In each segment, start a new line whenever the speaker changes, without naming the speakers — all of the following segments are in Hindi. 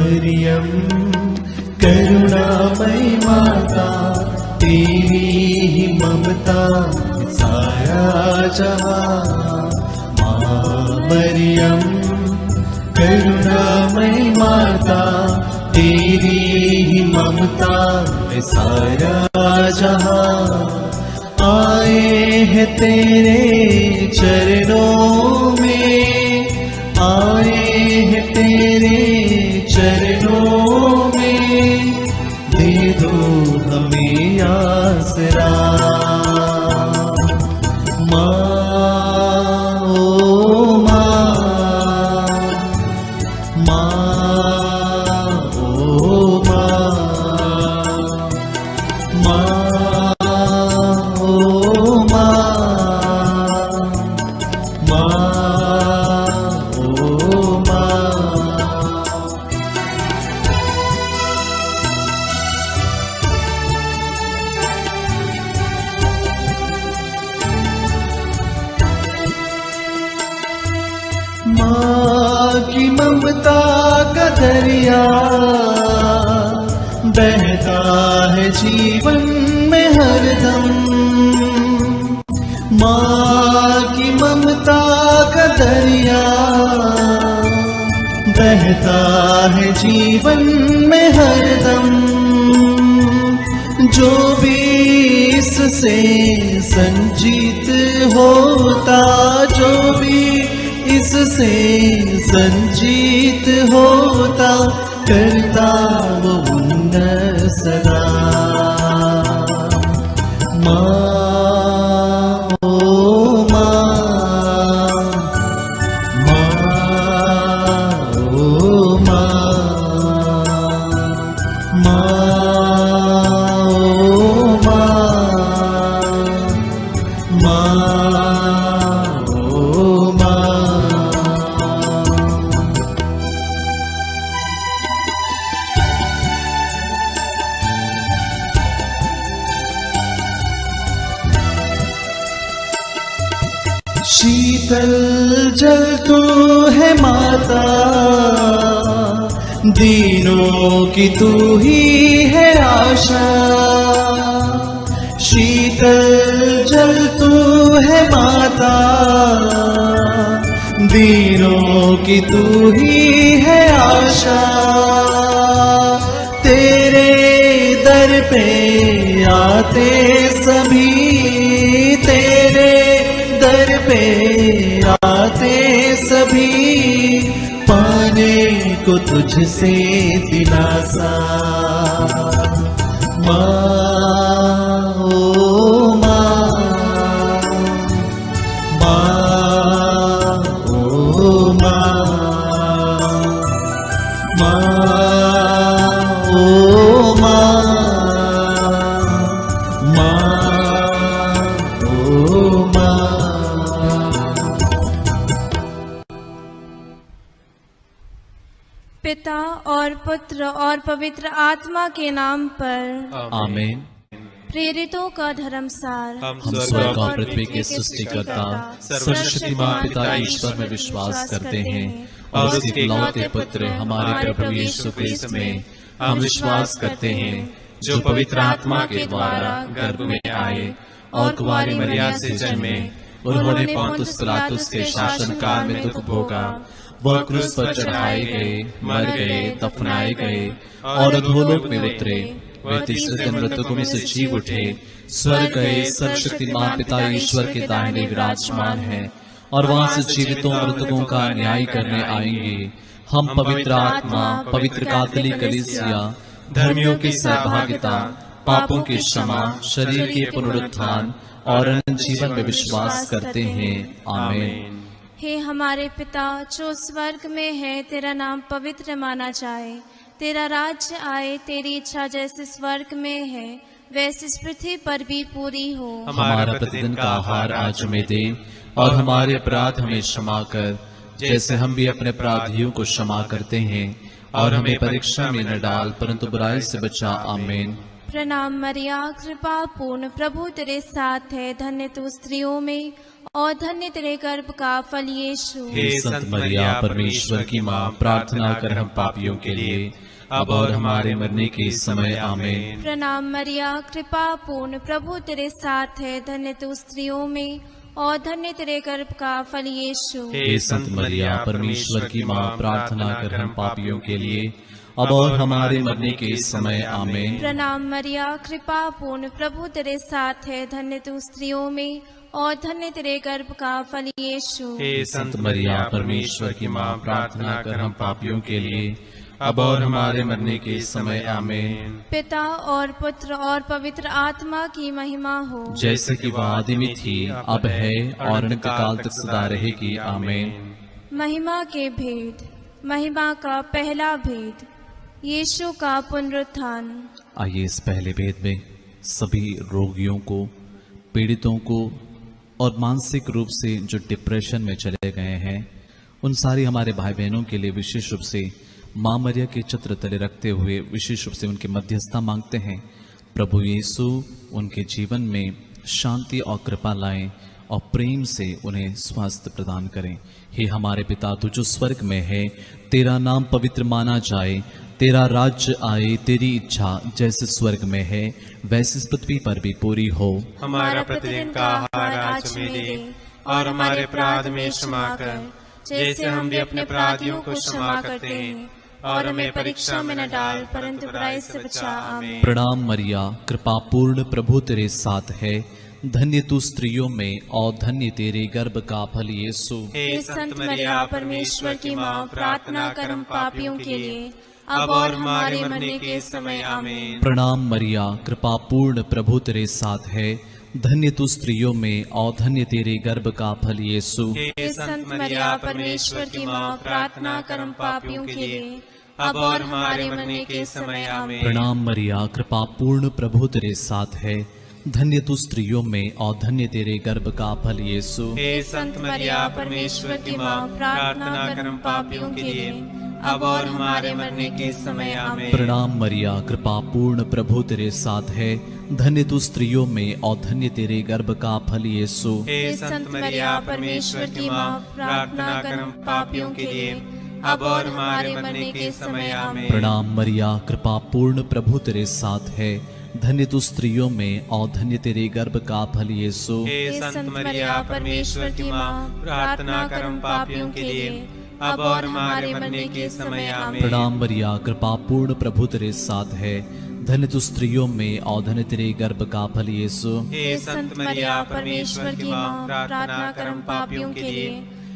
मरियम करुणामयी माता, तेरी ही ममता सारा जहां। माँ मरियम करुणामयी माता, तेरी ही ममता सारा जहां। आए हैं तेरे चरणों में, आए हैं तेरे चरणों में, दे दो हमें आसरा। माँ ओ माँ, माँ ओ माँ, माँ ओ माँ, माँ ओ माँ। माँ की ममता का दरिया बहता है जीवन में हरदम। माँ की ममता का दरिया बहता है जीवन में हरदम। जो भी इससे संजीत होता, जो भी इससे संजीत होता, करता वो उन्नत सदा। माँ ओ माँ, माँ ओ माँ, माँ ओ माँ, माँ ओ माँ। शीतल जल तू है माता, दीनों की तू ही है आशा। शीतल जल तू है माता, दीनों की तू ही है आशा। तेरे दर पे आते सभी, तेरे दर पे आते सभी, पाने को तुझसे दिलासा। माँ ओ माँ, माँ ओ माँ, माँ ओ माँ, माँ ओ माँ।
पिता और पुत्र और पवित्र आत्मा के नाम पर
आमीन।
प्रेरितों का धर्मसार।
हम स्वर्ग और पृथ्वी के सृष्टिकर्ता सर्वशक्तिमान पिता ईश्वर में विश्वास करते हैं और उसके इकलौते पुत्र हमारे प्रभु यीशु क्रिस्त में हम विश्वास करते हैं, जो पवित्र आत्मा के द्वारा गर्भ में आए और कुंवारी मरियम से जन्मे। उन्होंने पोंतुस पिलातुस के शासन काल में दुख भोगा, वह क्रूस पर चढ़ाए गए, मर गए, दफनाए गए और अधोलोक में उतरे। वे तीसरे दिन मृतकों में से जी उठे, स्वर्ग गए, सर्वशक्तिमान पिता ईश्वर के दाहिने विराजमान हैं और वहां से जीवितों मृतकों का न्याय करने आएंगे। हम पवित्र आत्मा, पवित्र कैथोलिक कलीसिया, धर्मियों की सहभागिता, पापों की क्षमा, शरीर के पुनरुत्थान और अनंत जीवन में विश्वास करते हैं। आमीन।
हे हमारे पिता जो स्वर्ग में है, तेरा नाम पवित्र माना जाए, तेरा राज्य आए, तेरी इच्छा जैसे स्वर्ग में है वैसे इस पृथ्वी पर भी पूरी हो।
हमारा प्रतिदिन का आहार आज हमें दे और हमारे अपराध हमें क्षमा कर, जैसे हम भी अपने अपराधियों को क्षमा करते हैं, और हमें परीक्षा में न डाल परंतु बुराई से बचा। आमीन।
प्रणाम मरिया, कृपा पूर्ण, प्रभु तेरे साथ है, धन्य तू स्त्रियों में और धन्य तेरे गर्भ का फल यीशु।
हे संत मरिया परमेश्वर की माँ, प्रार्थना कर हम पापियों के लिए अब और हमारे मरने के समय आमीन।
प्रणाम मरिया, कृपा पूर्ण, प्रभु तेरे साथ है, धन्य तू स्त्रियों में और धन्य तेरे गर्भ का फल यीशु।
हे संत मरिया परमेश्वर की माँ, प्रार्थना कर हम पापियों के लिए अब और हमारे मरने के समय आमीन।
प्रणाम मरिया, कृपा पूर्ण, प्रभु तेरे साथ है, धन्य तू स्त्रियों में और धन्य तेरे गर्भ का फल यीशु।
हे संत मरिया परमेश्वर की माँ, प्रार्थना कर हम पापियों के लिए अब और हमारे मरने के समय आमीन।
पिता और पुत्र और पवित्र आत्मा की महिमा हो,
जैसे कि वह आदि में थी, अब है और अनंत काल तक सदा रहेगी आमीन।
महिमा के भेद। महिमा का पहला भेद, यीशु का पुनरुत्थान।
आइए इस पहले भेद में सभी रोगियों को, पीड़ितों को और मानसिक रूप से जो डिप्रेशन में चले गए हैं, उन सारी हमारे भाई बहनों के लिए विशेष रूप से माँ मरिया के चित्र तले रखते हुए विशेष रूप से उनकी मध्यस्थता मांगते हैं। प्रभु यीशु उनके जीवन में शांति और कृपा लाएं और प्रेम से उन्हें स्वास्थ्य प्रदान करें। हे हमारे पिता, तू जो स्वर्ग में है, तेरा नाम पवित्र माना जाए, तेरा राज्य आए, तेरी इच्छा जैसे स्वर्ग में है वैसे इस पृथ्वी पर भी पूरी हो।
हमारा प्रतिदिन का आहार आज हमें दे और हमारे अपराध में क्षमा कर, जैसे हम भी अपने अपराधियों को क्षमा करते हैं, और हमें परीक्षा में न डाल परंतु बुराई से बचा। आमीन।
प्रणाम मरिया, कृपा पूर्ण, प्रभु तेरे साथ है, धन्य तू स्त्रियों में और धन्य तेरे गर्भ का फल यीशु।
हे संत मरिया परमेश्वर की माँ, प्रार्थना कर हम पापियों के लिए अब और हमारे मरने के समय। आमीन।
प्रणाम मरिया, कृपा पूर्ण, प्रभु तेरे साथ है, धन्य तू स्त्रियों में और धन्य तेरे गर्भ का फल यीशु।
हे संत मरिया परमेश्वर की माँ, प्रार्थना कर हम पापियों के लिए अब और हमारे मरने के समय। आमीन।
प्रणाम मरिया, कृपा पूर्ण, प्रभु तेरे साथ है, धन्य तू स्त्रियों में और धन्य तेरे गर्भ का फल यीशु।
हे संत मरिया परमेश्वर की माँ, प्रार्थना कर हम पापियों के लिए अब और हमारे मरने के समय। आमीन।
प्रणाम मरिया, कृपा पूर्ण, प्रभु तेरे साथ है, धन्य तू स्त्रियों में और धन्य तेरे गर्भ का फल यीशु।
हे संत मरिया परमेश्वर की माँ, प्रार्थना कर हम पापियों के लिए अब और हमारे मरने के समय। आमीन।
प्रणाम मरिया, कृपा पूर्ण, प्रभु तेरे साथ है, धन्य तू स्त्रियों में और धन्य तेरे गर्भ का फल यीशु।
हे संत मरिया परमेश्वर की माँ, प्रार्थना कर हम पापियों के लिए अब और हमारे मरने के समय। आमीन।
प्रणाम मरिया, कृपा पूर्ण, प्रभु तेरे साथ है, धन्य तू स्त्रियों में और धन्य तेरे गर्भ का फल यीशु।
हे संत मरिया परमेश्वर की माँ, प्रार्थना कर हम पापियों के लिए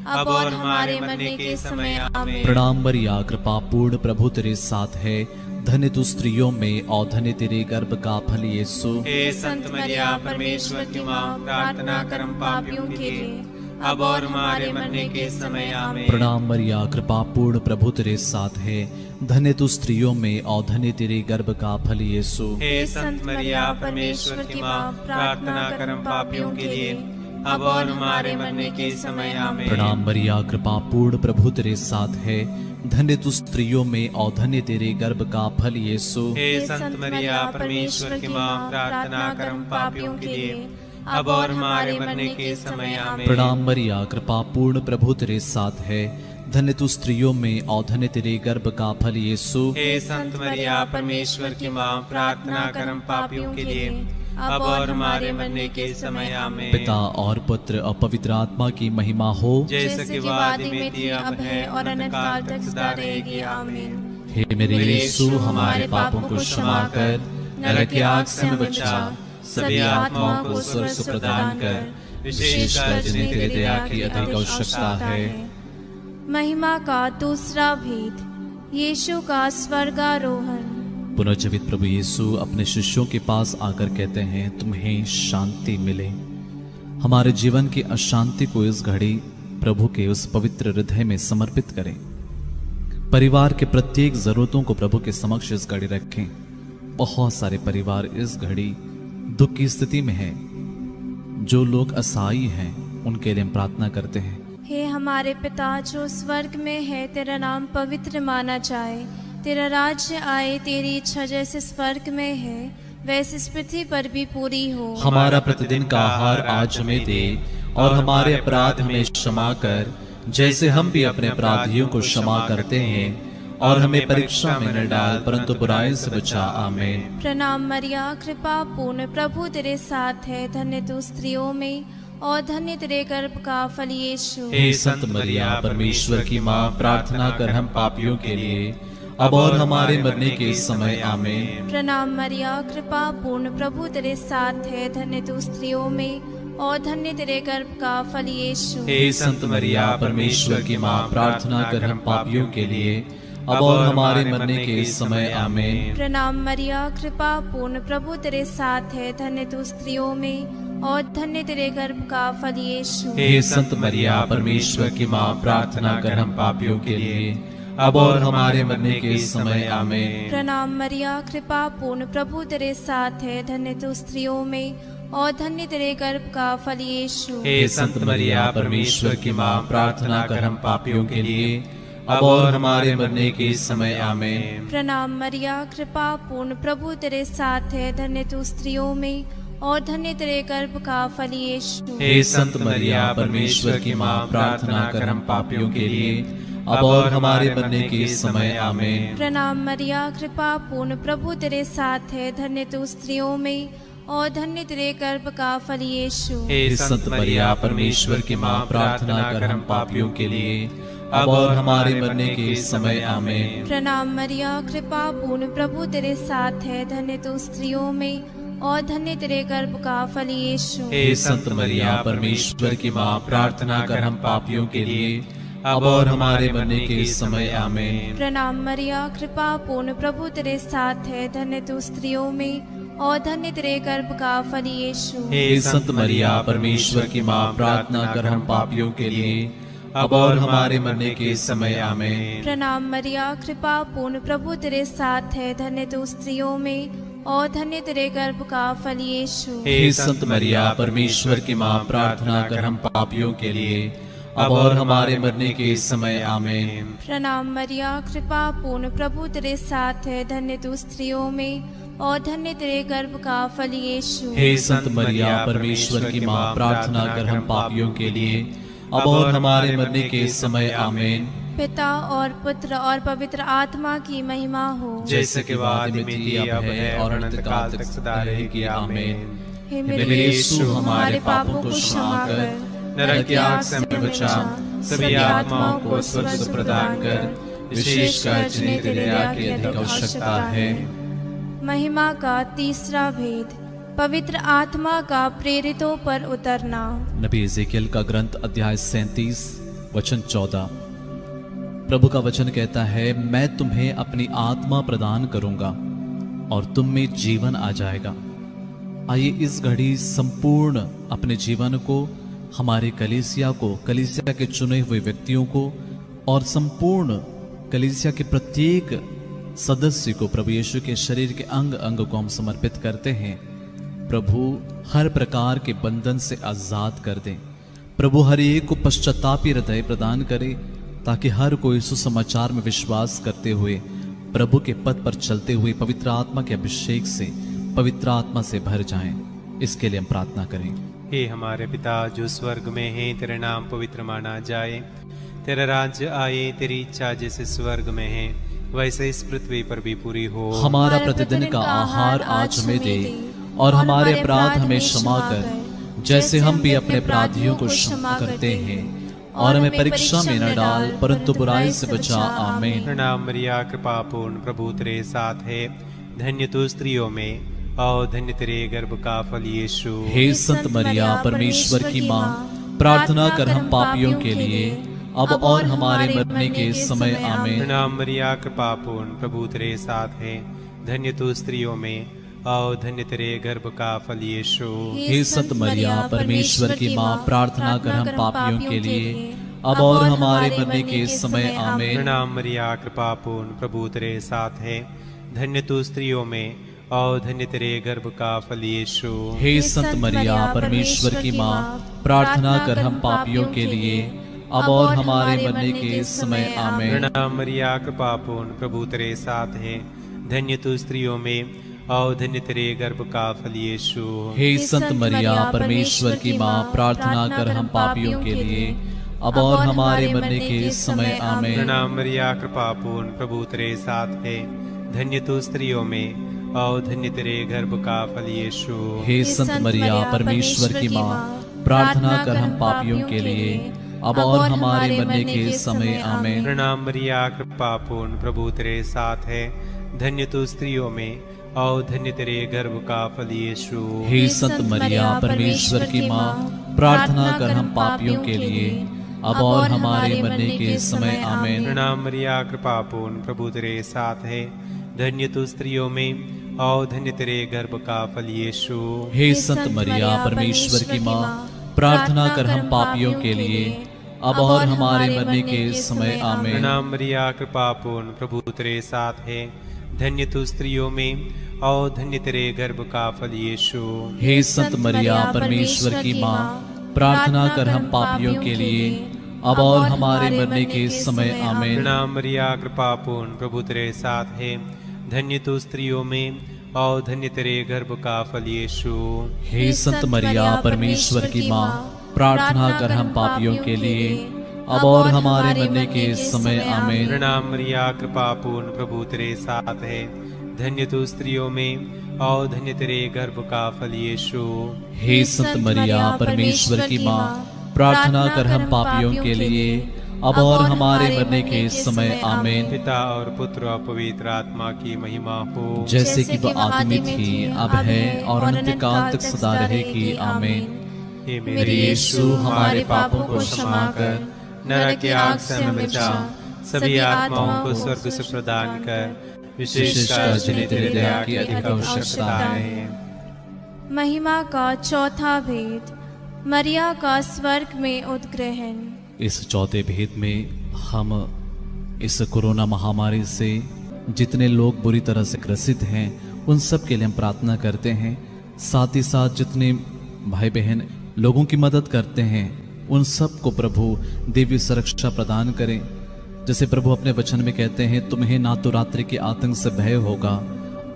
अब और हमारे मरने के समय। आमीन।
प्रणाम मरिया, कृपा पूर्ण, प्रभु तेरे साथ है, धन्य तू स्त्रियों में और धन्य तेरे गर्भ का फल यीशु।
हे संत मरिया परमेश्वर की माँ, प्रार्थना कर हम पापियों के लिए अब और हमारे मरने के समय। आमीन।
प्रणाम मरिया, कृपा पूर्ण, प्रभु तेरे साथ है, धन्य तू स्त्रियों में और धन्य तेरे गर्भ का फल यीशु।
हे संत मरिया परमेश्वर की माँ, प्रार्थना कर हम पापियों के लिए अब और हमारे मरने के समय। आमीन।
प्रणाम मरिया, कृपा पूर्ण, प्रभु तेरे साथ है, धन्य तू स्त्रियों में और धन्य तेरे गर्भ का फल यीशु।
हे संत मरिया परमेश्वर की माँ, प्रार्थना कर हम पापियों के लिए अब और हमारे मरने के समय। आमीन।
प्रणाम मरिया, कृपा पूर्ण, प्रभु तेरे साथ है, धन्य तू स्त्रियों में और धन्य तेरे गर्भ का फल यीशु।
हे संत मरिया परमेश्वर की माँ, प्रार्थना कर हम पापियों के लिए अब और हमारे मरने के समय। आमीन।
पिता और पुत्र और पवित्र आत्मा की महिमा हो,
जैसे कि वो आदि में थी, अब है और अनंत काल तक सदा रहेगी। आमीन।
हे मेरे यीशु, हमारे पापों को क्षमा कर, नरक की आग से हमें बचा, सभी आत्माओं को स्वर्ग प्रदान कर, विशेषकर जिन्हें तेरे दया की अधिक आवश्यकता है।
महिमा का दूसरा भेद, यीशु का स्वर्गारोहण।
पुनर्जीवित प्रभु यीशु अपने शिष्यों के पास आकर कहते हैं, तुम्हें शांति मिले। हमारे जीवन की अशांति को इस घड़ी प्रभु के उस पवित्र हृदय में समर्पित करें। परिवार के प्रत्येक जरूरतों को प्रभु के समक्ष इस घड़ी रखें। बहुत सारे परिवार इस घड़ी दुख की स्थिति में हैं। जो लोग असहाय हैं उनके लिए हम प्रार्थना करते हैं।
हे हमारे पिता जो स्वर्ग में है, तेरा नाम पवित्र माना जाए, तेरा राज्य आए, तेरी इच्छा जैसे स्वर्ग में है वैसे इस पृथ्वी पर भी पूरी हो।
हमारा प्रतिदिन का आहार आज हमें दे और हमारे अपराध हमें क्षमा कर, जैसे हम भी अपने अपराधियों को क्षमा करते हैं। और हमें परीक्षा में न डाल, परंतु बुराई से बचा। आमीन।
प्रणाम मरिया, कृपा पूर्ण, प्रभु तेरे साथ है। धन्य तू स्त्रियों में और धन्य तेरे गर्भ का फल यीशु।
हे संत मरिया, परमेश्वर की माँ, प्रार्थना कर हम पापियों के लिए, अब और हमारे मरने के समय। आमीन।
प्रणाम मरिया, कृपा पूर्ण, प्रभु तेरे साथ है। धन्य तू स्त्रियों में और धन्य तेरे गर्भ का फल यीशु।
हे संत मरिया, परमेश्वर की माँ, प्रार्थना कर हम पापियों के लिए, अब और हमारे मरने के समय। आमीन।
प्रणाम मरिया, कृपा पूर्ण, प्रभु तेरे साथ है। धन्य तू स्त्रियों में और धन्य तेरे गर्भ का फल यीशु।
हे संत मरिया, परमेश्वर की माँ, प्रार्थना कर हम पापियों के लिए, अब और हमारे मरने के समय। आमीन।
प्रणाम मरिया, कृपा पूर्ण, प्रभु तेरे साथ है। धन्य तू स्त्रियों में और धन्य तेरे गर्भ का फल यीशु।
हे संत मरिया, परमेश्वर की माँ, प्रार्थना कर हम पापियों के लिए, अब और हमारे मरने के समय। आमीन।
प्रणाम मरिया, कृपा पूर्ण, प्रभु तेरे साथ है। धन्य तू स्त्रियों में और धन्य तेरे गर्भ का फल यीशु।
हे संत मरिया, परमेश्वर की माँ, प्रार्थना कर हम पापियों के लिए, अब और हमारे मरने के समय। आमीन।
प्रणाम मरिया, कृपा पूर्ण, प्रभु तेरे साथ है। धन्य तू स्त्रियों में और धन्य तेरे गर्भ का फल यीशु।
हे संत मरिया, परमेश्वर की माँ, प्रार्थना कर हम पापियों के लिए, अब और हमारे मरने के समय। आमीन।
प्रणाम मरिया, कृपा पूर्ण, प्रभु तेरे साथ है। धन्य तू स्त्रियों में और धन्य तेरे गर्भ का फल यीशु।
हे संत मरिया, परमेश्वर की माँ, प्रार्थना कर हम पापियों के लिए, अब और हमारे मरने के समय। आमीन।
प्रणाम मरिया, कृपा पूर्ण, प्रभु तेरे साथ है। धन्य तू स्त्रियों में और धन्य तेरे गर्भ का फल यीशु।
हे संत मरिया, परमेश्वर की माँ, प्रार्थना कर हम पापियों के लिए, अब और हमारे मरने के समय। आमीन।
प्रणाम मरिया, कृपा पूर्ण, प्रभु तेरे साथ है। धन्य तू स्त्रियों में और धन्य तेरे गर्भ का फल यीशु।
हे संत मरिया, परमेश्वर की माँ, प्रार्थना कर हम पापियों के लिए, अब और हमारे मरने के समय। आमीन।
प्रणाम मरिया, कृपा पूर्ण, प्रभु तेरे साथ है। धन्य तू स्त्रियों में और धन्य तेरे गर्भ का फल यीशु।
हे संत मरिया, परमेश्वर की माँ, प्रार्थना कर हम पापियों के लिए, अब और हमारे मरने के समय। आमीन।
पिता और पुत्र और पवित्र आत्मा की महिमा हो,
जैसे कि वादी में थी, अब है और अनंत काल तक सदा रहेगी। आमीन।
हे
मेरे यीशु, हमारे पापों को क्षमा कर, नरक की आग से हमें बचा, सभी आत्माओं को स्वर्ग प्रदान कर, विशेषकर जिन्हें तेरे दया की अधिक आवश्यकता है।
महिमा का तीसरा भेद, पवित्र आत्मा का प्रेरितों पर उतरना।
नबी एजेकियल का ग्रंथ अध्याय 37 वचन 14। प्रभु का वचन कहता है, मैं तुम्हें अपनी आत्मा प्रदान करूंगा और तुम में जीवन आ जाएगा। आइए इस घड़ी संपूर्ण अपने जीवन को, हमारे कलीसिया को, कलीसिया के चुने हुए व्यक्तियों को और संपूर्ण कलीसिया के प्रत्येक सदस्य को प्रभु यीशु के शरीर के अंग अंग को हम समर्पित करते हैं। प्रभु हर प्रकार के बंधन से आजाद कर दें। प्रभु हर एक को पश्चातापी हृदय प्रदान करे, ताकि हर कोई सुसमाचार में विश्वास करते हुए, प्रभु के पथ पर चलते हुए पवित्र आत्मा के अभिषेक से, पवित्र आत्मा से भर जाएं। इसके लिए हम प्रार्थना करें।
हे हमारे पिता जो स्वर्ग में है, तेरा नाम पवित्र माना जाए, तेरा राज्य आए, तेरी इच्छा जैसे स्वर्ग में है वैसे इस पृथ्वी पर भी पूरी हो।
हमारा प्रतिदिन का आहार आज हमें दे, और हमारे अपराध हमें क्षमा कर, जैसे हम भी अपने अपराधियों को क्षमा करते हैं, और हमें परीक्षा में न डाल, परंतु बुराई से बचा। आमीन।
प्रणाम मरिया, कृपा पूर्ण, प्रभु तेरे साथ है। धन्य तू स्त्रियों में और धन्य तेरे गर्भ का फल यीशु।
हे संत मरिया, परमेश्वर की माँ, प्रार्थना कर हम पापियों के लिए, अब और हमारे मरने के समय। आमीन।
प्रणाम मरिया, कृपा पूर्ण, प्रभु तेरे साथ है। धन्य तू स्त्रियों में और धन्य तेरे गर्भ का फल यीशु।
हे संत मरिया, परमेश्वर की माँ, प्रार्थना कर हम पापियों के लिए, अब और हमारे मरने के समय। आमीन।
प्रणाम मरिया, कृपा पूर्ण, प्रभु तेरे साथ है। धन्य तू स्त्रियों में और धन्य तेरे गर्भ का फल यीशु।
हे संत मरिया, परमेश्वर की माँ, प्रार्थना कर हम पापियों के लिए, अब और हमारे मरने के समय। आमीन।
प्रणाम मरिया, कृपा पूर्ण, प्रभु तेरे साथ है। धन्य तू स्त्रियों में और धन्य तेरे गर्भ का फल यीशु।
हे संत मरिया परमेश्वर की माँ, प्रार्थना कर हम पापियों के लिए अब और हमारे मरने के समय आमीन।
प्रणाम मरिया कृपा पूर्ण, प्रभु तेरे साथ है, धन्य तू स्त्रियों में और धन्य तेरे गर्भ का फल यीशु।
हे संत मरिया परमेश्वर की माँ, प्रार्थना कर हम पापियों के लिए अब और हमारे मरने के समय आमीन।
प्रणाम मरिया कृपा पूर्ण, प्रभु तेरे साथ है, धन्य तू स्त्रियों में और धन्य तेरे गर्भ का फल यीशु।
हे संत मरिया परमेश्वर की माँ, प्रार्थना कर हम पापियों के लिए अब और हमारे मरने के समय आमीन।
प्रणाम मरिया कृपा पूर्ण, प्रभु तेरे साथ है, धन्य तू स्त्रियों में और धन्य तेरे गर्भ का फल यीशु।
हे संत मरिया परमेश्वर की माँ, प्रार्थना कर हम पापियों के लिए अब और हमारे मरने के समय आमीन।
प्रणाम मरिया कृपा पूर्ण, प्रभु तेरे साथ है, धन्य तू स्त्रियों में और धन्य तेरे गर्भ का फल यीशु।
हे संत मरिया परमेश्वर की माँ, प्रार्थना कर हम पापियों के लिए अब और हमारे मरने के समय आमीन।
प्रणाम मरिया कृपा पूर्ण, प्रभु तेरे साथ है, धन्य तू स्त्रियों में और धन्य तेरे गर्भ का फल यीशु।
हे संत मरिया परमेश्वर की माँ, प्रार्थना कर हम पापियों के लिए अब और हमारे मरने के समय आमीन।
प्रणाम मरिया कृपा पूर्ण, प्रभु तेरे साथ है, धन्य तू स्त्रियों में और धन्य तेरे गर्भ का फल यीशु।
हे संत मरिया परमेश्वर की माँ, प्रार्थना कर हम पापियों के लिए अब और हमारे मरने के समय आमीन।
पिता और पुत्र और पवित्र आत्मा की महिमा हो,
जैसे कि वह आदि में थी, अब है और अनंत काल तक सदा रहेगी आमीन।
हे
मेरे यीशु, हमारे पापों को क्षमा कर
नरक की आग से हमें बचा, सभी आत्माओं को स्वर्ग से प्रदान कर, विशेषकर जिन्हें तेरे दया की अधिक आवश्यकता है।
महिमा का चौथा भेद, मरिया का स्वर्ग में उद्ग्रहण।
इस चौथे भेद में हम इस कोरोना महामारी से जितने लोग बुरी तरह से ग्रसित हैं उन सब के लिए हम प्रार्थना करते हैं। साथ ही साथ जितने भाई बहन लोगों की मदद करते हैं उन सब को प्रभु दिव्य सुरक्षा प्रदान करें। जैसे प्रभु अपने वचन में कहते हैं, तुम्हें ना तो रात्रि के आतंक से भय होगा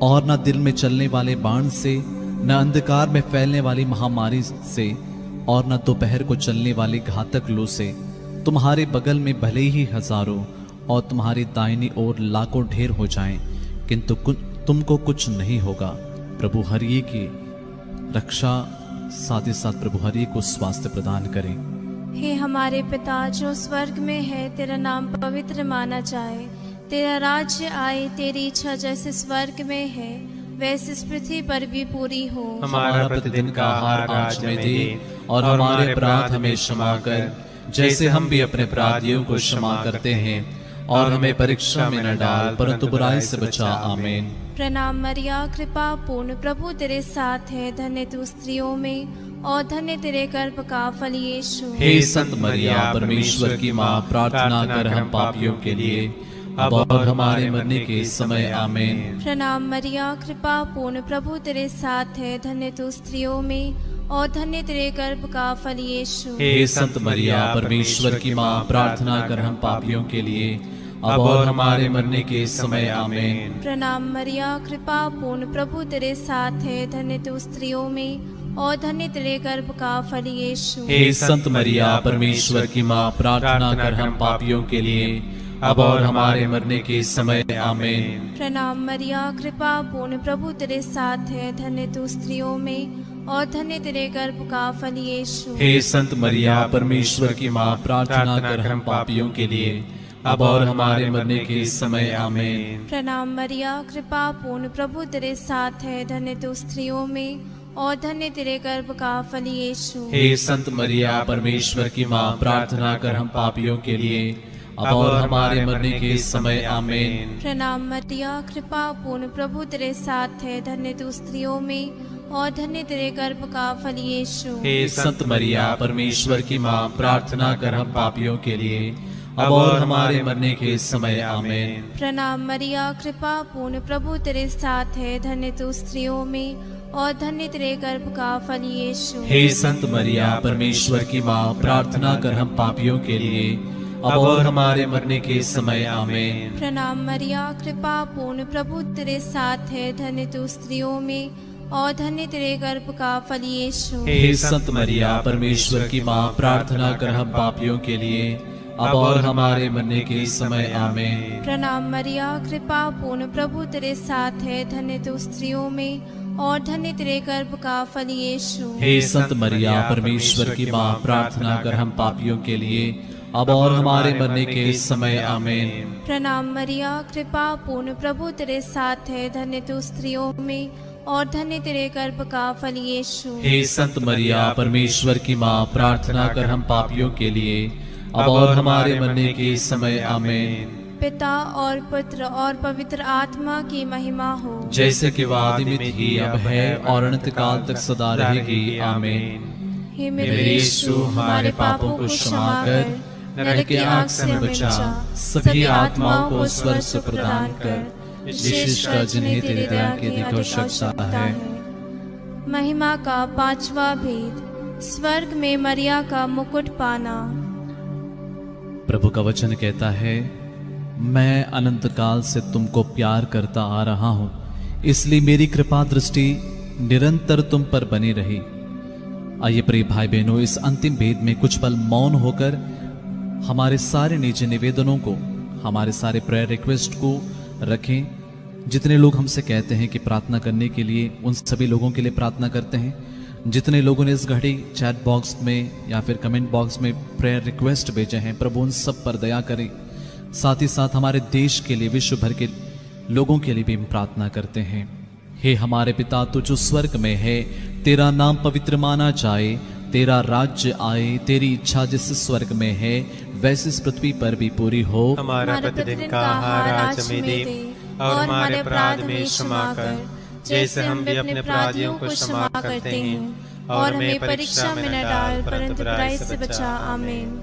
और ना दिन में चलने वाले बाण से, न अंधकार में फैलने वाली महामारी से और न दोपहर को चलने वाली घातक लू से। तुम्हारे बगल में भले ही हजारों और तुम्हारी दाहिनी ओर लाखों ढेर हो जाएं, किंतु तुमको कुछ नहीं होगा। प्रभु हर एक की रक्षा, साथ ही साथ प्रभु हर एक को स्वास्थ्य प्रदान करें।
हे हमारे पिता जो स्वर्ग में है, तेरा नाम पवित्र माना जाए, तेरा राज्य आए, तेरी इच्छा जैसे स्वर्ग में है वैसे इस पृथ्वी पर भी पूरी हो।
हमारा प्रतिदिन का आहार आज हमें दे
और हमारे अपराध हमें क्षमा कर, जैसे हम भी अपने अपराधियों को क्षमा करते हैं, और हमें परीक्षा में न डाल परंतु बुराई से बचा आमीन।
प्रणाम मरिया कृपा पूर्ण, प्रभु तेरे साथ है, धन्य तू स्त्रियों में और धन्य तेरे गर्भ का फल यीशु।
हे संत मरिया परमेश्वर की माँ, प्रार्थना कर हम पापियों के लिए अब और हमारे मरने के समय आमीन।
प्रणाम मरिया कृपा पूर्ण, प्रभु तेरे साथ है, धन्य तू स्त्रियों में और धन्य तेरे गर्भ का फल यीशु।
हे संत मरिया परमेश्वर की माँ, प्रार्थना कर हम पापियों के लिए अब और हमारे मरने के समय आमीन।
प्रणाम मरिया कृपा पूर्ण, प्रभु तेरे साथ है, धन्य तू स्त्रियों में और धन्य तेरे गर्भ का फल यीशु।
हे संत मरिया परमेश्वर की माँ, प्रार्थना कर हम पापियों के लिए अब और हमारे मरने के समय आमीन।
प्रणाम मरिया कृपा पूर्ण, प्रभु तेरे साथ है, धन्य तू स्त्रियों में और धन्य तेरे गर्भ का फल यीशु।
हे संत मरिया परमेश्वर की माँ, प्रार्थना कर हम पापियों के लिए अब और हमारे मरने के समय आमीन।
प्रणाम मरिया कृपा पूर्ण, प्रभु तेरे साथ है, धन्य तू स्त्रियों में और धन्य तेरे गर्भ का फल यीशु।
हे संत मरिया परमेश्वर की माँ, प्रार्थना कर हम पापियों के लिए अब और हमारे मरने के समय आमीन।
प्रणाम मरिया कृपा पूर्ण, प्रभु तेरे साथ है, धन्य तू स्त्रियों में और धन्य तेरे गर्भ का फल यीशु।
हे संत मरिया परमेश्वर की माँ, प्रार्थना कर हम पापियों के लिए अब और हमारे मरने के समय आमीन।
प्रणाम मरिया कृपा पूर्ण, प्रभु तेरे साथ है, धन्य तू स्त्रियों में और धन्य तेरे गर्भ का फल यीशु।
हे संत मरिया परमेश्वर की माँ, प्रार्थना कर हम पापियों के लिए अब और हमारे मरने के समय आमीन।
प्रणाम मरिया, कृपा पूर्ण, प्रभु तेरे साथ है, धन्य तू स्त्रियों में और धन्य तेरे गर्भ का फल यीशु।
हे संत मरिया, परमेश्वर की माँ, प्रार्थना कर हम पापियों के लिए अब और हमारे मरने के समय आमीन।
प्रणाम मरिया, कृपा पूर्ण, प्रभु तेरे साथ है, धन्य तू स्त्रियों में और धन्य तेरे गर्भ का फल यीशु।
हे संत मरिया, परमेश्वर की माँ, प्रार्थना कर हम पापियों के लिए अब और हमारे मरने के समय आमीन।
प्रणाम मरिया, कृपा पूर्ण, प्रभु तेरे साथ है, धन्य तू स्त्रियों में और धन्य तेरे गर्भ का फल यीशु।
हे संत मरिया, परमेश्वर की माँ, प्रार्थना कर हम पापियों के लिए अब और हमारे मरने के समय आमीन।
पिता और पुत्र और पवित्र आत्मा की महिमा हो,
जैसे कि वह आदि में थी, अब है और अनंत काल तक सदा रहेगी आमीन।
हे
मेरे यीशु, हमारे पापों को क्षमा कर, नरक की आग से हमें बचा, सभी आत्माओं को स्वर्ग से प्रदान कर, विशेषकर जिन्हें तेरी दया की अधिक आवश्यकता है।
महिमा का पांचवा भेद, स्वर्ग में मरिया का मुकुट पाना।
प्रभु का वचन कहता है, मैं अनंत काल से तुमको प्यार करता आ रहा हूं, इसलिए मेरी कृपा दृष्टि निरंतर तुम पर बनी रही। आइए प्रिय भाई बहनों, इस अंतिम भेद में कुछ पल मौन होकर हमारे सारे निजी निवेदनों को, हमारे सारे प्रेयर रिक्वेस्ट को रखें। जितने लोग हमसे कहते हैं कि प्रार्थना करने के लिए, उन सभी लोगों के लिए प्रार्थना करते हैं। जितने लोगों ने इस घड़ी चैट बॉक्स में या फिर कमेंट बॉक्स में प्रेयर रिक्वेस्ट भेजे हैं, प्रभु उन सब पर दया करें। साथ ही साथ हमारे देश के लिए, विश्व भर के लोगों के लिए भी हम प्रार्थना करते हैं। हे हमारे पिता, तू जो स्वर्ग में है, तेरा नाम पवित्र माना जाए, तेरा राज्य आए, तेरी इच्छा जिस स्वर्ग में है वैसे इस पृथ्वी पर भी पूरी हो।
हमारा प्रतिदिन का आहार आज हमें दे और हमारे अपराध में क्षमा कर, जैसे हम भी अपने अपराधियों को क्षमा करते हैं, और हमें परीक्षा में न डाल, परंतु बुराई से बचा। आमीन।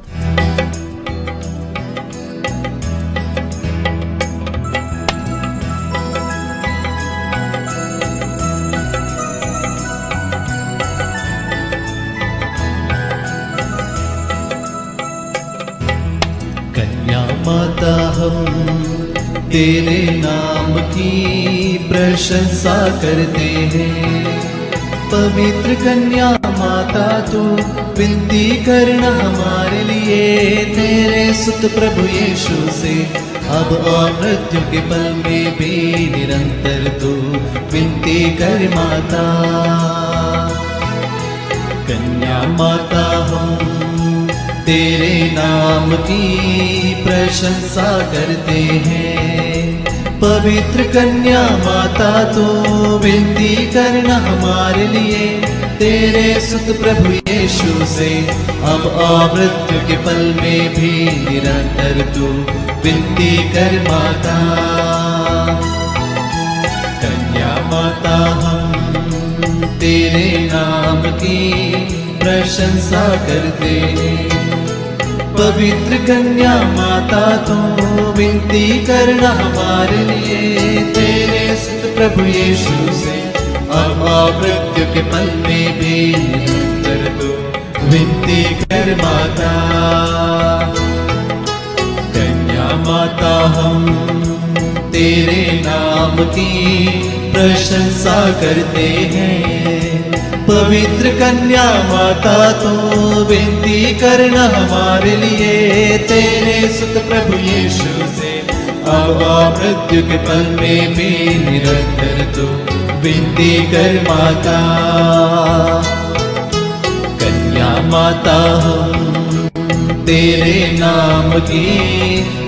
माता, हम तेरे नाम की प्रशंसा करते हैं। पवित्र कन्या माता, तू विनती करना हमारे लिए, तेरे सुत प्रभु यीशु से अब और मृत्यु के पल में भी निरंतर तू विनती कर माता। कन्या माता, हम तेरे नाम की प्रशंसा करते हैं। पवित्र कन्या माता, तो विनती करना हमारे लिए, तेरे सुत प्रभु यीशु से अब और मृत्यु के पल में भी निरंतर तू विनती कर माता। कन्या माता, हम तेरे नाम की प्रशंसा करते हैं। पवित्र कन्या माता, तो विनती करना हमारे लिए, तेरे सुत प्रभु यीशु से अब मृत्यु के पल में भी निरंतर तू विनती कर माता। कन्या माता, हम तेरे नाम की प्रशंसा करते हैं। पवित्र कन्या माता, तो विनती करना हमारे लिए, तेरे सुत प्रभु यीशु से अब मृत्यु के पल में भी निरंतर तू विनती कर माता। कन्या माता, हम तेरे नाम की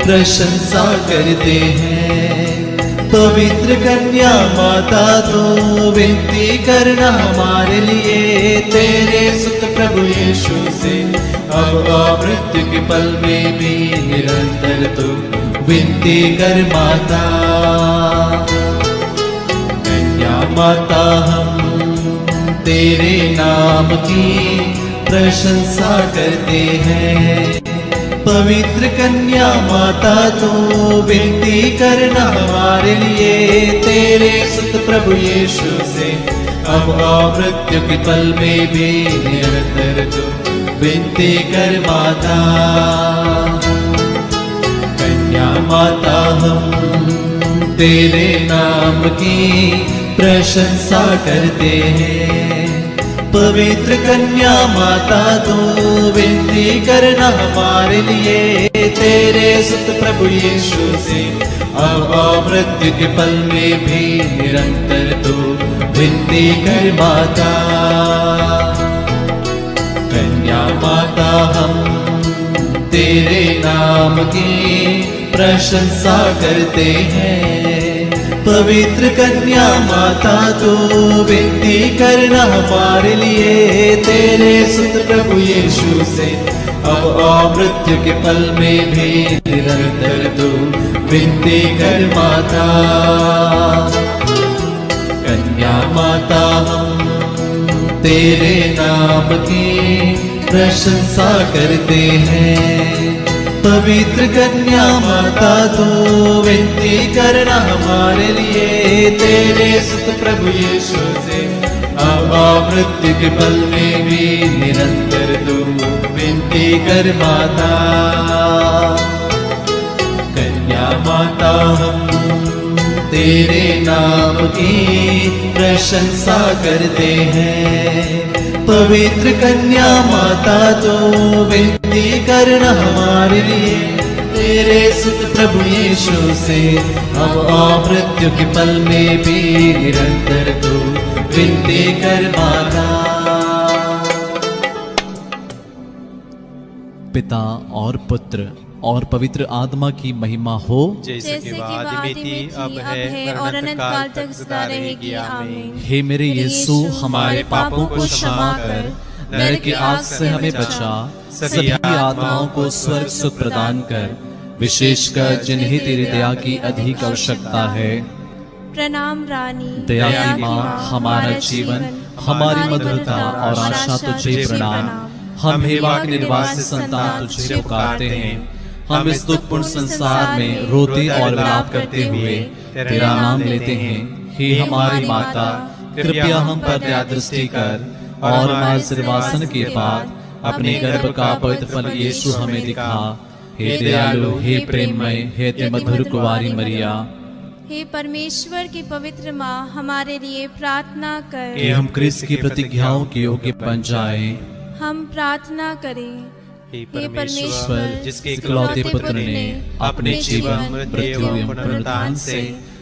प्रशंसा करते हैं। पवित्र कन्या माता, तो विनती करना हमारे लिए, तेरे सुत प्रभु यीशु से अब मृत्यु के पल में भी निरंतर तू विनती कर माता। कन्या माता, हम तेरे नाम की प्रशंसा करते हैं। पवित्र कन्या माता, तो विनती करना हमारे लिए, तेरे सुत प्रभु यीशु से अब मृत्यु के पल में भी निरंतर तू विनती कर माता। कन्या माता हम तेरे नाम की प्रशंसा करते हैं। पवित्र कन्या माता तू विनती करना हमारे लिए, तेरे सुत प्रभु यीशु से अब मृत्यु के पल में भी निरंतर तू विनती कर माता। कन्या माता हम तेरे नाम की प्रशंसा करते हैं। पवित्र कन्या माता तू विनती करना हमारे लिए, तेरे सुत प्रभु यीशु से अब मृत्यु के पल में भी निरंतर तू विनती कर माता। कन्या माता हम तेरे नाम की प्रशंसा करते हैं। पवित्र कन्या माता तू विनती करना हमारे लिए, तेरे सुत प्रभु यीशु से अब मृत्यु के पल में भी निरंतर तू विनती कर माता। कन्या माता हम तेरे नाम की प्रशंसा करते हैं। पवित्र कन्या माता तो विनती करना हमारे लिए, तेरे सुत प्रभु यीशु से अब मृत्यु के पल में भी निरंतर तू विनती कर माता। पिता और पुत्र और पवित्र आत्मा की महिमा हो,
जैसे कि आदि में थी, अब है और अनंत काल तक सदा रहेगी। आमीन।
हे मेरे यीशु, हमारे पापों को क्षमा कर, नरक की आग से हमें बचा, सभी आत्माओं को स्वर्ग सुख प्रदान कर, विशेषकर जिन्हें तेरी दया की अधिक आवश्यकता है।
प्रणाम रानी,
दया की माँ, हमारा जीवन, हमारी मधुरता और आशा तुझे प्रणाम। हम हेवा के निर्वासित संतान तुझे पुकारते हैं। हम इस दुखपूर्ण संसार में रोते और विलाप करते हुए तेरा नाम लेते हैं। हे हमारी माता, कृपया हम पर दया दृष्टि कर और हमारे सिरवासन के बाद अपने गर्भ का पवित्र फल यीशु हमें दिखा। हे दयालु, हे प्रेममय, हे ते मधुर कुंवारी मरिया।
हे परमेश्वर की पवित्र माँ, हमारे लिए प्रार्थना कर
कि हम क्रिस्त की प्रतिज्ञाओं के योग्य बन जाएं।
हम प्रार्थना करें।
हे
हे
परमेश्वर, जिसके
इकलौते पुत्र ने अपने जीवन, मृत्यु एवं पुनरुत्थान से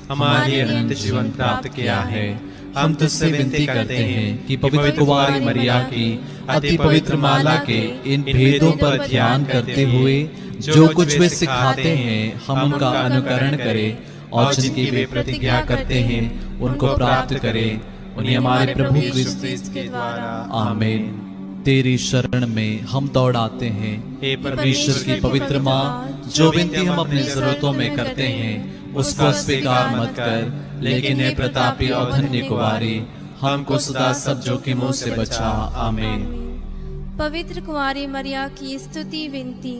हमारे अनंत जीवन प्राप्त किया है, हम तुझसे विनती करते हैं कि पवित्र कुंवारी मरिया की अति पवित्र माला के इन भेदों पर ध्यान करते हुए जो कुछ वे सिखाते हैं, हम उनका अनुकरण करें और जिनकी वे प्रतिज्ञा करते हैं उनको प्राप्त करें। उन्हें हमारे प्रभु क्रिस्त
के द्वारा।
आमीन। तेरी शरण में हम दौड़ आते हैं।
हे
परमेश्वर की पवित्र माँ, जो विनती हम अपनी जरूरतों में करते हैं उसको स्वीकार मत कर, लेकिन हे प्रतापी और धन्य कुंवारी, हमको सदा सब जोखिमों से बचा। आमीन।
पवित्र कुंवारी मरिया की स्तुति विनती।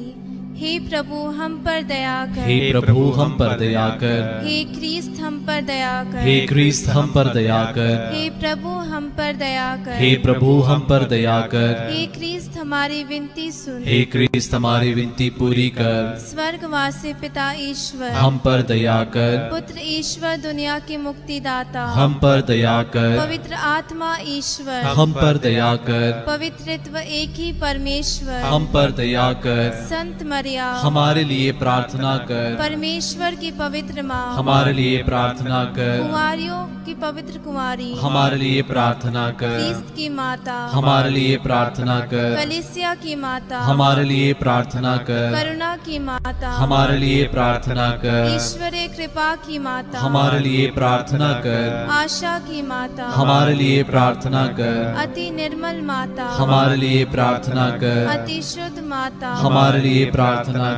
हे प्रभु, हम पर दया कर।
हे प्रभु, हम पर दया कर।
हे क्रिस्त, हम पर दया कर।
हे क्रिस्त, हम पर दया कर।
हे प्रभु, हम पर दया कर।
हे प्रभु, हम पर दया कर।
हे क्रिस्त, हमारी विनती सुन।
हे क्रिस्त, हमारी विनती पूरी कर।
स्वर्गवासी पिता ईश्वर,
हम पर दया कर।
पुत्र ईश्वर, दुनिया के मुक्तिदाता,
हम पर दया कर।
पवित्र आत्मा ईश्वर,
हम पर दया कर।
पवित्रत्व एक ही परमेश्वर,
हम पर दया कर।
संत मरिया,
हमारे लिए प्रार्थना कर।
परमेश्वर की पवित्र माँ,
हमारे लिए प्रार्थना कर।
कुंवारियों की पवित्र कुंवारी,
हमारे लिए प्रार्थना कर।
क्रिस्त की माता,
हमारे लिए प्रार्थना कर।
कलीसिया की माता,
हमारे लिए प्रार्थना कर।
करुणा की माता,
हमारे लिए प्रार्थना कर।
ईश्वरीय कृपा की माता,
हमारे लिए प्रार्थना कर।
आशा की माता,
हमारे लिए प्रार्थना कर।
अति निर्मल माता,
हमारे लिए प्रार्थना कर।
अति शुद्ध माता,
हमारे लिए प्रार्थना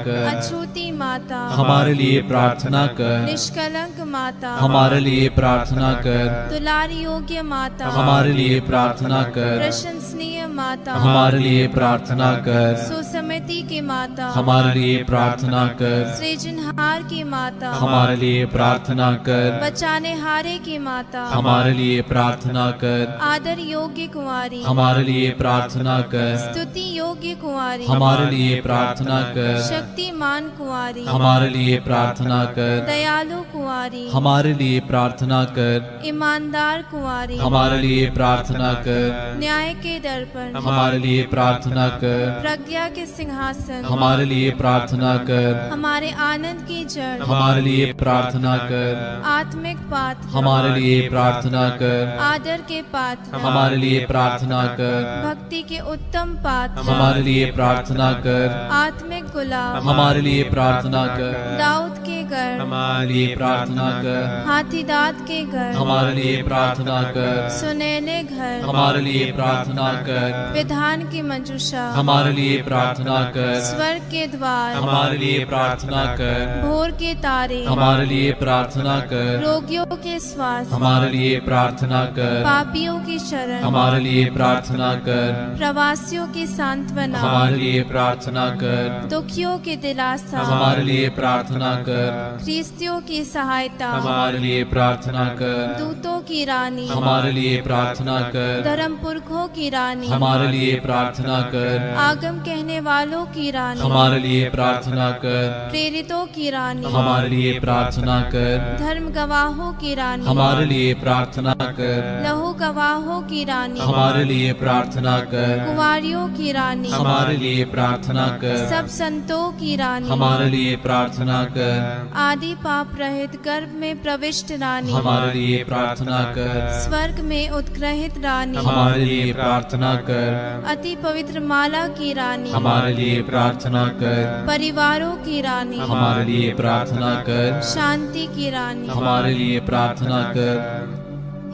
कर।
अछूती माता,
हमारे लिए प्रार्थना कर।
निष्कलंक माता,
हमारे लिए प्रार्थना कर।
दुलारी योग्य माता,
हमारे लिए प्रार्थना कर।
प्रशंसनीय माता,
हमारे लिए प्रार्थना कर।
सुसमिति की माता,
हमारे लिए प्रार्थना कर।
सृजनहार की माता,
हमारे लिए प्रार्थना कर।
बचाने हारे की माता,
हमारे लिए प्रार्थना कर।
आदर योग्य कुंवारी,
हमारे लिए प्रार्थना कर।
स्तुति योग्य कुंवारी,
हमारे लिए प्रार्थना कर।
शक्तिमान कुंवारी, कुंवारी,
हमारे लिए प्रार्थना कर।
दयालु कुंवारी,
हमारे लिए प्रार्थना कर।
ईमानदार कुंवारी,
हमारे लिए प्रार्थना कर।
न्याय के दर्पण,
हमारे लिए प्रार्थना कर।
प्रज्ञा के सिंहासन,
हमारे लिए प्रार्थना कर।
हमारे आनंद की जड़,
हमारे लिए प्रार्थना कर।
आत्मिक पात्र,
हमारे लिए प्रार्थना कर।
आदर के पात्र,
हमारे लिए प्रार्थना कर।
भक्ति के उत्तम पात्र,
हमारे लिए प्रार्थना कर।
आत्मिक गुलाब,
हमारे लिए प्रार्थना कर।
दाऊद के घर,
हमारे लिए प्रार्थना कर।
हाथी दांत के घर,
हमारे लिए प्रार्थना कर।
सुनहले घर,
हमारे लिए प्रार्थना कर।
विधान की मंजूषा,
हमारे लिए प्रार्थना कर।
स्वर्ग के द्वार,
हमारे लिए प्रार्थना कर।
भोर के तारे,
हमारे लिए प्रार्थना कर।
रोगियों के स्वास्थ्य,
हमारे लिए प्रार्थना कर।
पापियों की शरण,
हमारे लिए प्रार्थना कर।
प्रवासियों की सांत्वना,
हमारे लिए प्रार्थना कर।
दुखियों की दिलासा,
हमारे लिए प्रार्थना कर।
ख्रिस्तियों की सहायता,
हमारे लिए प्रार्थना कर।
दूतों की रानी,
हमारे लिए प्रार्थना कर।
धर्म पुरखों की रानी,
हमारे लिए प्रार्थना कर।
आगम कहने वालों की रानी,
हमारे लिए प्रार्थना कर।
प्रेरितों की रानी,
हमारे लिए प्रार्थना कर।
धर्म गवाहों की रानी,
हमारे लिए प्रार्थना कर।
लहू गवाहों की रानी,
हमारे लिए प्रार्थना कर।
कुंवारियों की रानी,
हमारे लिए प्रार्थना कर।
सब संतों की रानी,
हमारे लिए प्रार्थना कर।
आदि पाप रहित गर्भ में प्रविष्ट रानी,
हमारे लिए प्रार्थना कर।
स्वर्ग में उत्ग्रहित रानी,
हमारे लिए प्रार्थना कर।
अति पवित्र माला की रानी,
हमारे लिए प्रार्थना कर।
परिवारों की रानी,
हमारे लिए प्रार्थना कर।
शांति की रानी,
हमारे लिए प्रार्थना कर।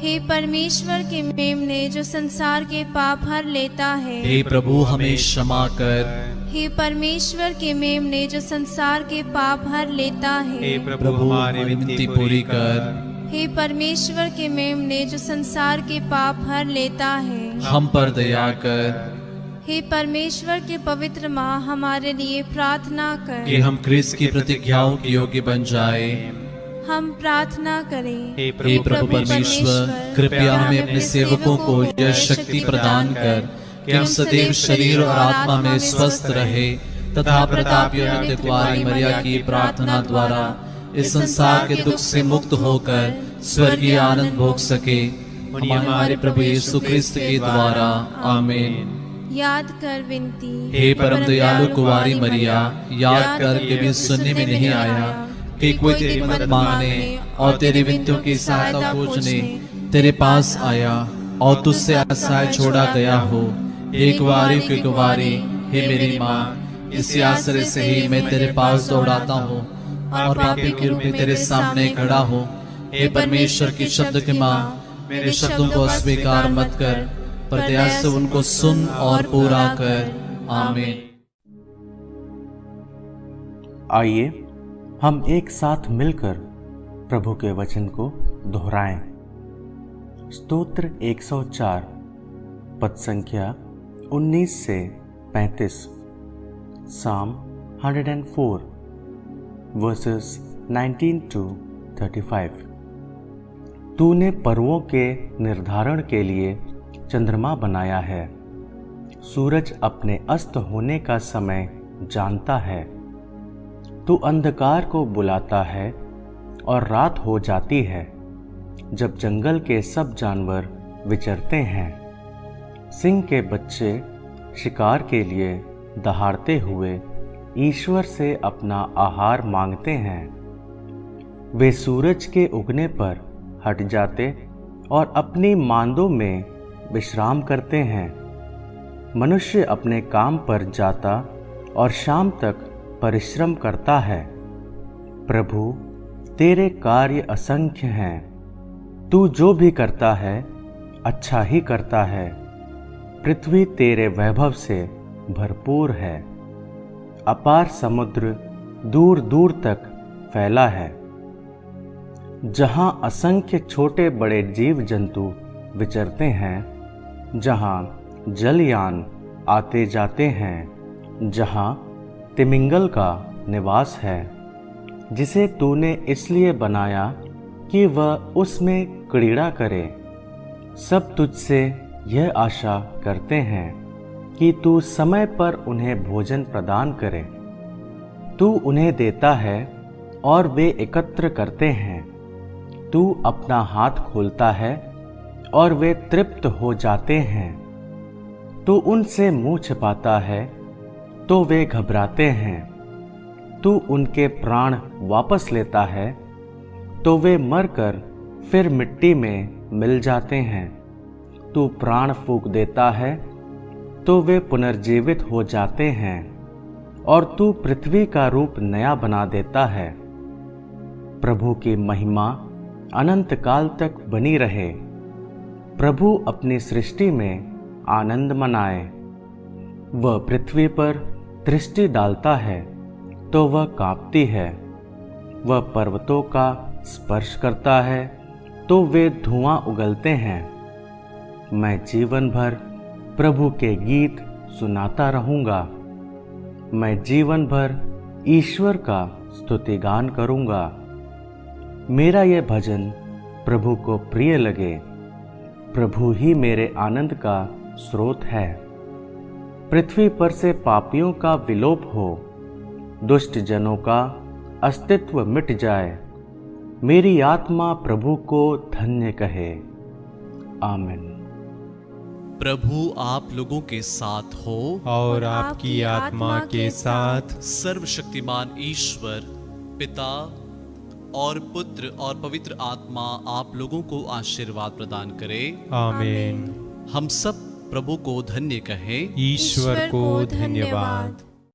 हे परमेश्वर के मेमने जो संसार के पाप हर लेता है,
हे प्रभु हमें क्षमा कर।
हे परमेश्वर के मेमने जो संसार के पाप हर लेता है,
हे प्रभु
प्रभु
हमारी
हमारी विनती पूरी कर।
हे परमेश्वर के मेमने जो संसार के पाप हर लेता है,
हम पर दया कर
हे परमेश्वर के पवित्र माँ हमारे लिए प्रार्थना
कि
कर।
हम क्रिस्त की प्रतिज्ञाओं के योग्य बन जाए।
हम प्रार्थना करें।
हे
हे प्रभु परमेश्वर, कृपया हमें अपने सेवकों को यह शक्ति प्रदान कर कि हम सदैव शरीर और आत्मा में स्वस्थ रहे तथा प्रतापी और नित्य कुंवारी मरिया की प्रार्थना द्वारा इस संसार के दुख से मुक्त होकर स्वर्गीय आनंद भोग सके। हमारे प्रभु यीशु क्रिस्त के द्वारा, आमीन।
याद कर विनती।
हे परम दयालु कुंवारी मरिया, याद कर के भी सुनने में नहीं आया कि कोई तेरी मदद मांगने और तेरी विनतियों की सहायता खोजने तेरे पास आया और तुझसे आश्रय छोड़ा गया हो। हे कुंवारी की कुंवारी, हे मेरी माँ, इसी आश्रय से ही मैं तेरे पास दौड़ाता हूँ और पापी के रूप में तेरे सामने खड़ा हूँ। हे परमेश्वर की शब्द की माँ, मेरे शब्दों को अस्वीकार मत कर, पर दया से उनको सुन और पूरा कर। आमीन।
आइए हम एक साथ मिलकर प्रभु के वचन को दोहराएं। स्तोत्र 104 पद संख्या 19 से 35। साम 104 वर्सेस 19 to 35। तूने पर्वों के निर्धारण के लिए चंद्रमा बनाया है, सूरज अपने अस्त होने का समय जानता है। तू अंधकार को बुलाता है और रात हो जाती है, जब जंगल के सब जानवर विचरते हैं। सिंह के बच्चे शिकार के लिए दहाड़ते हुए ईश्वर से अपना आहार मांगते हैं। वे सूरज के उगने पर हट जाते और अपनी मांदों में विश्राम करते हैं। मनुष्य अपने काम पर जाता और शाम तक परिश्रम करता है। प्रभु, तेरे कार्य असंख्य हैं। तू जो भी करता है अच्छा ही करता है। पृथ्वी तेरे वैभव से भरपूर है। अपार समुद्र दूर दूर तक फैला है। जहाँ असंख्य छोटे बड़े जीव जंतु विचरते हैं, जहाँ जलयान आते जाते हैं, जहाँ तिमिंगल का निवास है, जिसे तूने इसलिए बनाया कि वह उसमें क्रीड़ा करे। सब तुझसे यह आशा करते हैं कि तू समय पर उन्हें भोजन प्रदान करे। तू उन्हें देता है और वे एकत्र करते हैं। तू अपना हाथ खोलता है और वे तृप्त हो जाते हैं। तू उनसे मुंह छिपाता है तो वे घबराते हैं। तू उनके प्राण वापस लेता है तो वे मरकर फिर मिट्टी में मिल जाते हैं। तू प्राण फूंक देता है तो वे पुनर्जीवित हो जाते हैं और तू पृथ्वी का रूप नया बना देता है। प्रभु की महिमा अनंत काल तक बनी रहे। प्रभु अपनी सृष्टि में आनंद मनाए। वह पृथ्वी पर दृष्टि डालता है तो वह कांपती है। वह पर्वतों का स्पर्श करता है तो वे धुआं उगलते हैं। मैं जीवन भर प्रभु के गीत सुनाता रहूंगा। मैं जीवन भर ईश्वर का स्तुतिगान करूंगा। मेरा यह भजन प्रभु को प्रिय लगे। प्रभु ही मेरे आनंद का स्रोत है। पृथ्वी पर से पापियों का विलोप हो, दुष्ट जनों का अस्तित्व मिट जाए। मेरी आत्मा प्रभु को धन्य कहे। आमीन।
प्रभु आप लोगों के साथ हो
और आपकी आत्मा के साथ।
सर्वशक्तिमान ईश्वर पिता और पुत्र और पवित्र आत्मा आप लोगों को आशीर्वाद प्रदान करे।
आमीन।
हम सब प्रभु को धन्य कहें।
ईश्वर को धन्यवाद।